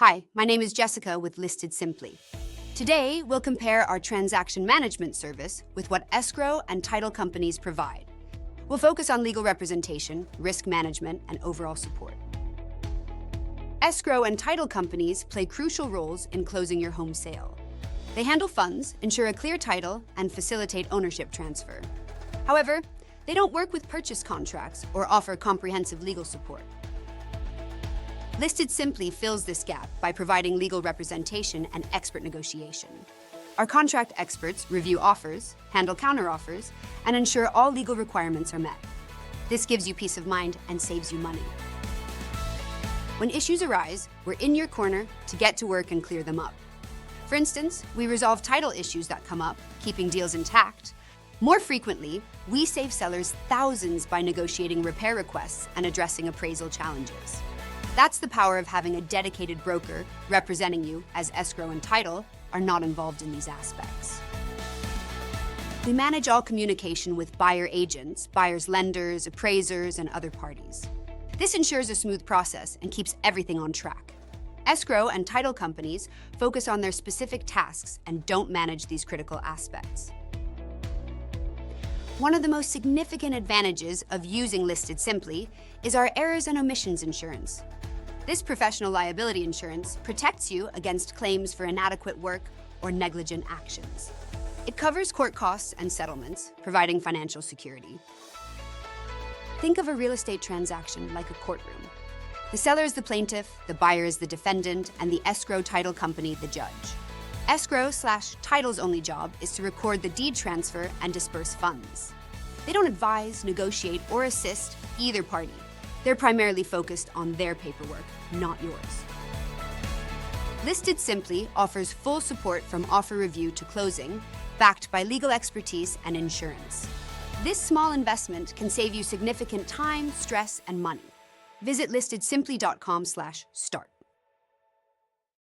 Hi, my name is Jessica with Listed Simply. Today, we'll compare our transaction management service with what escrow and title companies provide. We'll focus on legal representation, risk management, and overall support. Escrow and title companies play crucial roles in closing your home sale. They handle funds, ensure a clear title, and facilitate ownership transfer. However, they don't work with purchase contracts or offer comprehensive legal support. Listed Simply fills this gap by providing legal representation and expert negotiation. Our contract experts review offers, handle counteroffers, and ensure all legal requirements are met. This gives you peace of mind and saves you money. When issues arise, we're in your corner to get to work and clear them up. For instance, we resolve title issues that come up, keeping deals intact. More frequently, we save sellers thousands by negotiating repair requests and addressing appraisal challenges. That's the power of having a dedicated broker representing you, as escrow and title are not involved in these aspects. We manage all communication with buyer agents, buyers' lenders, appraisers, and other parties. This ensures a smooth process and keeps everything on track. Escrow and title companies focus on their specific tasks and don't manage these critical aspects. One of the most significant advantages of using Listed Simply is our errors and omissions insurance. This professional liability insurance protects you against claims for inadequate work or negligent actions. It covers court costs and settlements, providing financial security. Think of a real estate transaction like a courtroom. The seller is the plaintiff, the buyer is the defendant, and the escrow title company the judge. Escrow/title's only job is to record the deed transfer and disperse funds. They don't advise, negotiate, or assist either party. They're primarily focused on their paperwork, not yours. Listed Simply offers full support from offer review to closing, backed by legal expertise and insurance. This small investment can save you significant time, stress, and money. Visit listedsimply.com/start.